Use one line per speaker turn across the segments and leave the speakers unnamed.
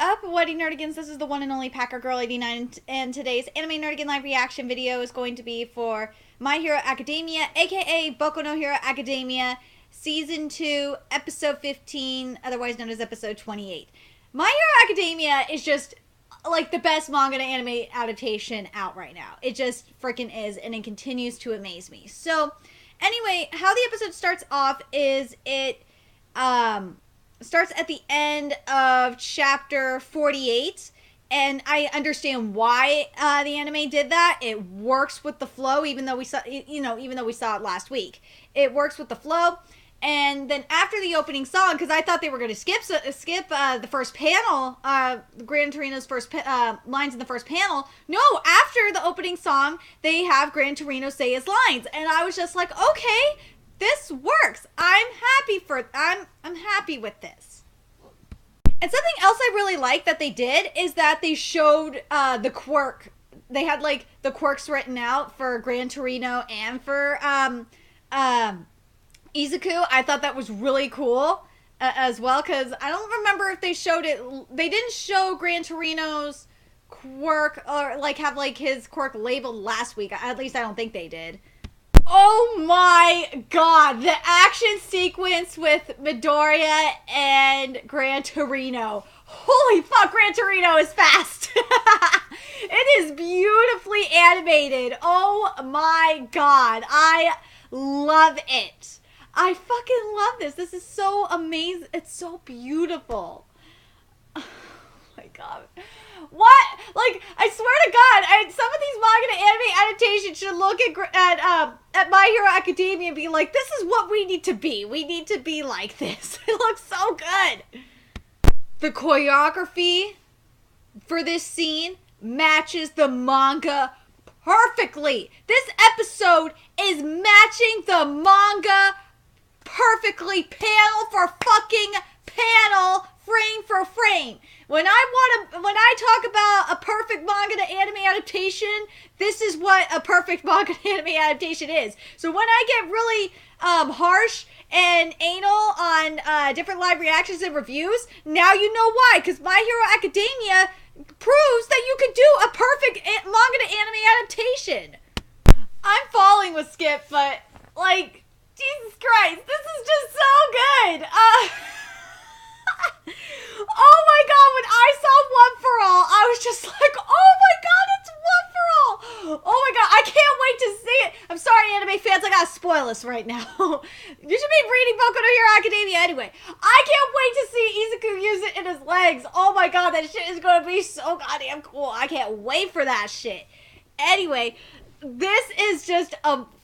up, Wedding Nerdigans? This is the one and only Packer Girl 89, and today's Anime Nerdigan live reaction video is going to be for My Hero Academia, aka Boku no Hero Academia, Season 2, Episode 15, otherwise known as Episode 28. My Hero Academia is just like the best manga to anime adaptation out right now. It just freaking is, and it continues to amaze me. So, anyway, how the episode starts off is it starts at the end of chapter 48, and I understand why the anime did that. It works with the flow, even though we saw, even though we saw it last week. It works with the flow. And then after the opening song, because I thought they were going to skip the first panel, Gran Torino's first lines in the first panel. No, after the opening song, they have Gran Torino say his lines, and I was just like, okay, this works. I'm happy with this. And something else I really like that they did is that they showed the quirk. They had like the quirks written out for Gran Torino and for Izuku. I thought that was really cool as well, because I don't remember if they showed it. They didn't show Gran Torino's quirk or like have like his quirk labeled last week. At least I don't think they did. Oh my god, the action sequence with Midorya and Gran Torino. Holy fuck, Gran Torino is fast. It is beautifully animated. Oh my god, I love it. I fucking love this. This is so amazing. It's so beautiful. Oh my god. What? Like, I swear to God, some of these manga to anime adaptations should look at My Hero Academia and be like, this is what we need to be. We need to be like this. It looks so good. The choreography for this scene matches the manga perfectly. This episode is matching the manga perfectly, panel for fucking panel, frame for frame. When I talk about a perfect manga to anime adaptation, this is what a perfect manga to anime adaptation is. So when I get really harsh and anal on different live reactions and reviews, now you know why. Because My Hero Academia proves that you can do a perfect manga to anime adaptation. I'm falling with Skip, but like, Jesus Christ, this is just so good. Oh my god, when I saw One for All, I was just like, oh my god, it's One for All. Oh my god, I can't wait to see it. I'm sorry, anime fans, I gotta spoil this right now. You should be reading Boku no Hero Academia anyway. I can't wait to see Izuku use it in his legs. Oh my god, that shit is gonna be so goddamn cool. I can't wait for that shit. Anyway, this is just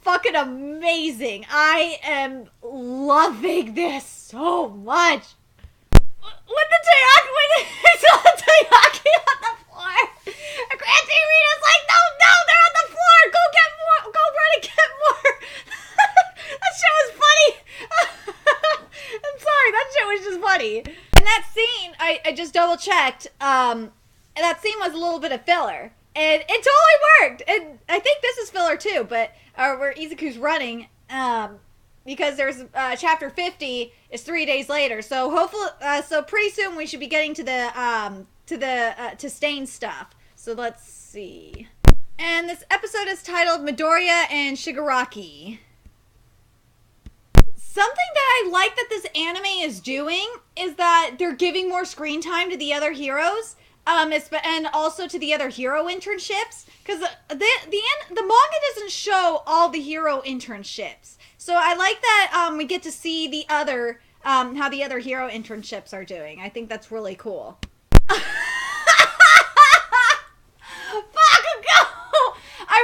fucking amazing. I am loving this so much. When they saw the Taiyaki on the floor, Gran Torino's like, no, they're on the floor. Go get more. Go run and get more. That shit was funny. I'm sorry, that shit was just funny. And that scene, I just double checked. And that scene was a little bit of filler. And it totally worked. And I think this is filler too, but where Izuku's running, because there's chapter 50 is 3 days later. So hopefully, so pretty soon we should be getting to the Stain stuff. So let's see. And this episode is titled Midorya and Shigaraki. Something that I like that this anime is doing is that they're giving more screen time to the other heroes. And also to the other hero internships, because the manga doesn't show all the hero internships. So I like that we get to see the other how the other hero internships are doing. I think that's really cool. Fuck go! I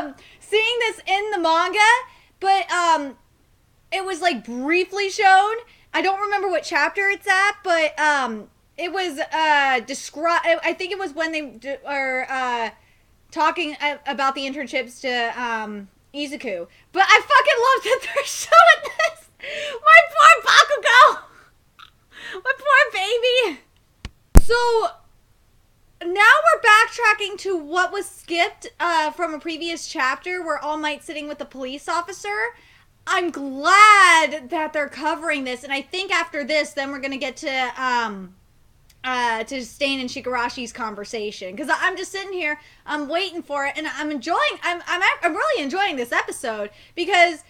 remember seeing this in the manga, but it was like briefly shown. I don't remember what chapter it's at, but it was described. I think it was when they are talking about the internships to Izuku. But I fucking love that they're showing this. My poor Bakugo. My poor baby. So now we're backtracking to what was skipped from a previous chapter where All Might's sitting with the police officer. I'm glad that they're covering this, and I think after this, then we're gonna get to to Stain and Shigarashi's conversation, because I'm just sitting here, I'm waiting for it, and I'm really enjoying this episode, because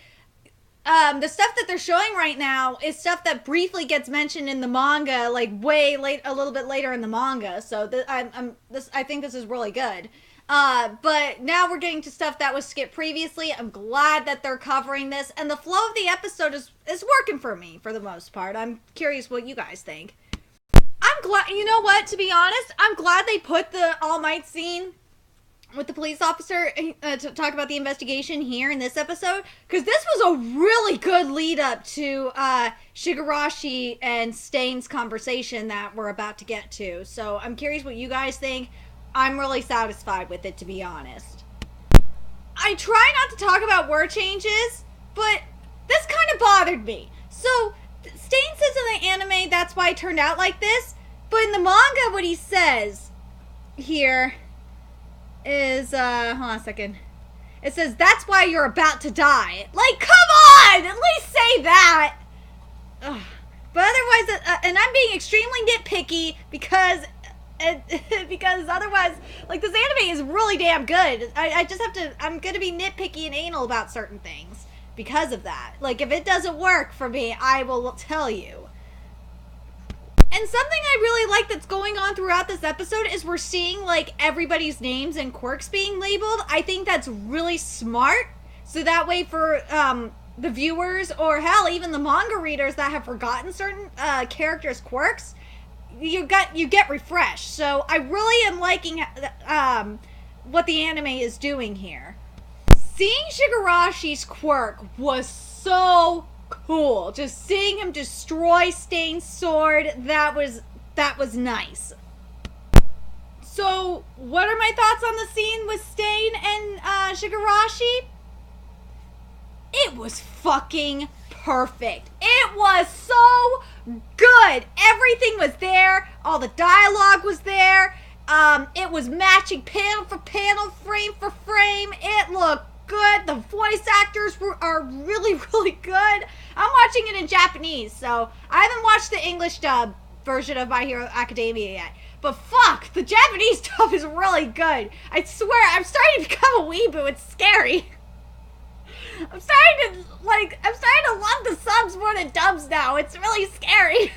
the stuff that they're showing right now is stuff that briefly gets mentioned in the manga, like way late, a little bit later in the manga. So I think this is really good. But now we're getting to stuff that was skipped previously. I'm glad that they're covering this, and the flow of the episode is working for me for the most part. I'm curious what you guys think. I'm glad, you know what, to be honest, I'm glad they put the All Might scene with the police officer to talk about the investigation here in this episode, because this was a really good lead up to Shigarashi and Stain's conversation that we're about to get to. So I'm curious what you guys think. I'm really satisfied with it, to be honest. I try not to talk about word changes, but this kind of bothered me. So Stain says in the anime that's why it turned out like this, but in the manga what he says here is, hold on a second. It says, that's why you're about to die. Like, come on! At least say that! Ugh. But otherwise, and I'm being extremely nitpicky because otherwise, like, this anime is really damn good. I just have to, I'm gonna be nitpicky and anal about certain things because of that. Like, if it doesn't work for me, I will tell you. And something I really like that's going on throughout this episode is we're seeing, like, everybody's names and quirks being labeled. I think that's really smart. So that way for the viewers, or hell, even the manga readers that have forgotten certain characters' quirks, you get refreshed. So I really am liking what the anime is doing here. Seeing Shigarashi's quirk was so cool. Just seeing him destroy Stain's sword, that was nice. So, what are my thoughts on the scene with Stain and Shigarashi? It was fucking perfect. It was so good. Everything was there. All the dialogue was there. It was matching panel for panel, frame for frame. It looked good. The voice actors are really, really good. I'm watching it in Japanese, so I haven't watched the English dub version of My Hero Academia yet. But fuck, the Japanese dub is really good. I swear, I'm starting to become a weeboo. It's scary. I'm starting to love the subs more than dubs now. It's really scary.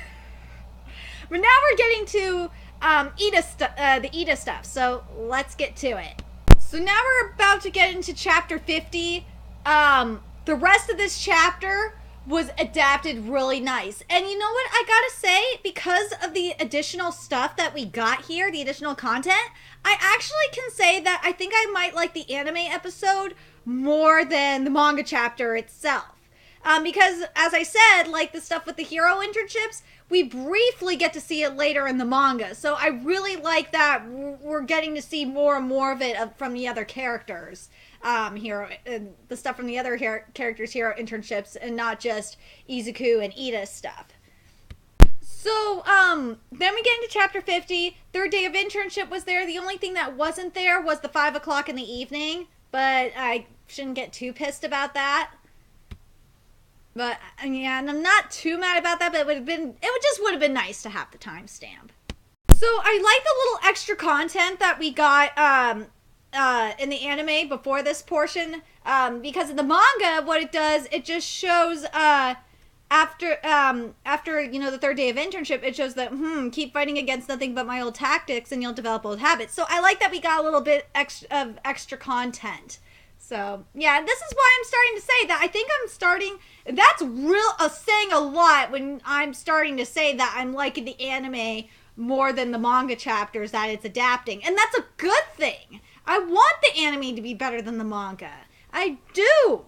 But now we're getting to the IIDA stuff, so let's get to it. So now we're about to get into chapter 50. The rest of this chapter was adapted really nice. And you know what I gotta say? Because of the additional stuff that we got here, the additional content, I actually can say that I think I might like the anime episode more than the manga chapter itself. Because, as I said, like the stuff with the hero internships, we briefly get to see it later in the manga. So I really like that we're getting to see more and more of it from the other characters. The stuff from the other characters' hero internships, and not just Izuku and Iida's stuff. So, then we get into chapter 50. Third day of internship was there. The only thing that wasn't there was the 5 o'clock in the evening. But I shouldn't get too pissed about that. But, yeah, and I'm not too mad about that, but it would have been nice to have the timestamp. So, I like the little extra content that we got, in the anime before this portion, because in the manga, what it does, it just shows, after, you know, the third day of internship, it shows that, keep fighting against nothing but my old tactics and you'll develop old habits. So I like that we got a little bit of extra content. So, yeah, this is why I'm starting to say that I think that's saying a lot when I'm starting to say that I'm liking the anime more than the manga chapters that it's adapting. And that's a good thing. I want the anime to be better than the manga. I do.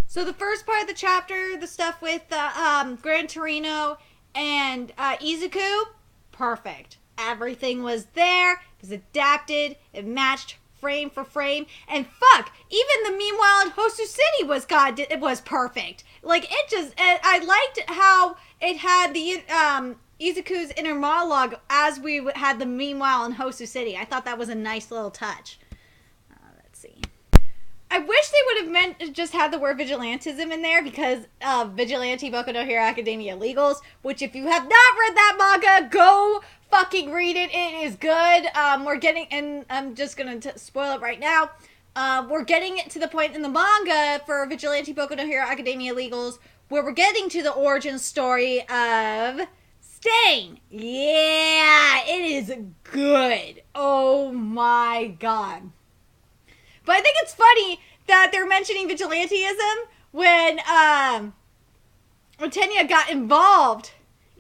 So the first part of the chapter, the stuff with Gran Torino and Izuku, perfect. Everything was there. It was adapted. It matched frame for frame. And fuck, even the meanwhile in Hosu City it was perfect. Like, I liked how it had the Izuku's inner monologue as we had the meanwhile in Hosu City. I thought that was a nice little touch. Let's see. I wish they would have just had the word vigilantism in there because of Vigilante Boku no Hero Academia Legals, which if you have not read that manga, go fucking read it. It is good. We're getting, and I'm just gonna spoil it right now. We're getting to the point in the manga for Vigilante Boku no Hero Academia Illegals where we're getting to the origin story of Stain. Yeah, it is good. Oh my god. But I think it's funny that they're mentioning vigilanteism when Tenya got involved.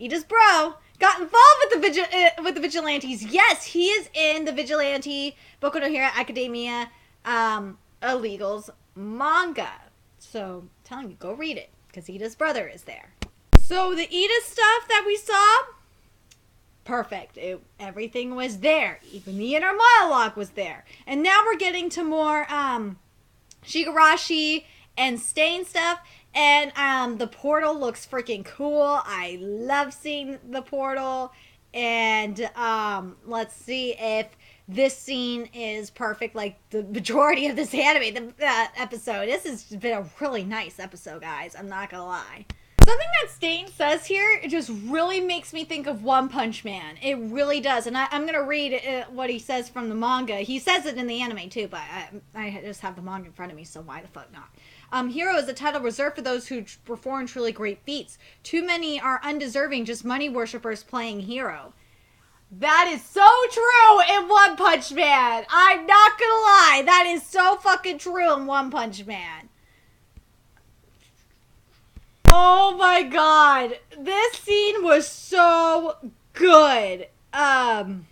Iida's bro got involved with the vigilantes. Yes, he is in the Vigilante Boku no Hero Academia Illegals manga. So, I'm telling you, go read it because Iida's brother is there. So the Iida stuff that we saw, perfect. Everything was there. Even the inner monologue was there. And now we're getting to more Shigaraki and Stain stuff. And the portal looks freaking cool. I love seeing the portal. And let's see if this scene is perfect like the majority of this anime episode. This has been a really nice episode, guys. I'm not gonna lie. Something that Stain says here, it just really makes me think of One Punch Man. It really does. And I'm going to read what he says from the manga. He says it in the anime too, but I just have the manga in front of me, so why the fuck not? Hero is a title reserved for those who perform truly great feats. Too many are undeserving, just money worshippers playing hero. That is so true in One Punch Man. I'm not going to lie. That is so fucking true in One Punch Man. Oh my god. This scene was so good. Hold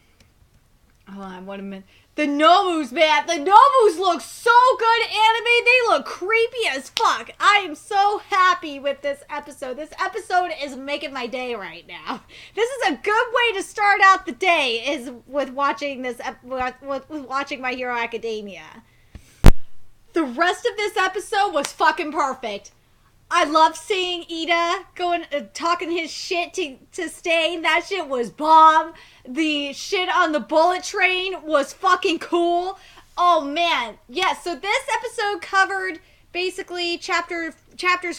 on, what a minute. The Nomus, man. The Nomus look so good anime. They look creepy as fuck. I am so happy with this episode. This episode is making my day right now. This is a good way to start out the day is with watching this, with watching My Hero Academia. The rest of this episode was fucking perfect. I love seeing Iida going, talking his shit to Stain. That shit was bomb. The shit on the bullet train was fucking cool. Oh man. Yes, so this episode covered basically chapters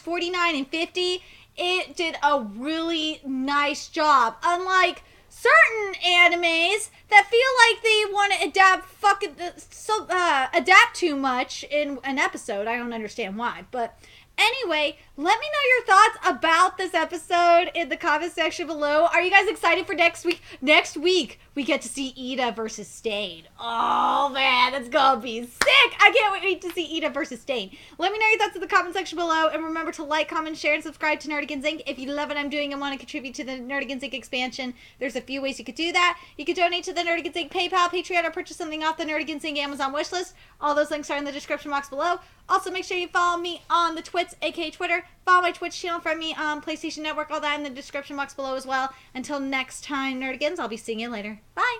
49 and 50. It did a really nice job. Unlike certain animes that feel like they want to adapt too much in an episode. I don't understand why, but anyway, let me know your thoughts about this episode in the comment section below. Are you guys excited for next week? Next week, we get to see Iida versus Stain. Oh, man, it's gonna be sick. I can't wait to see Iida versus Stain. Let me know your thoughts in the comment section below. And remember to like, comment, share, and subscribe to Nerdigans Inc. If you love what I'm doing and want to contribute to the Nerdigans Inc. expansion, there's a few ways you could do that. You could donate to the Nerdigans Inc. PayPal, Patreon, or purchase something off the Nerdigans Inc. Amazon wishlist. All those links are in the description box below. Also, make sure you follow me on the Twits, aka Twitter. Follow my Twitch channel, friend me on PlayStation Network, all that in the description box below as well. Until next time, Nerdigans, I'll be seeing you later. Bye!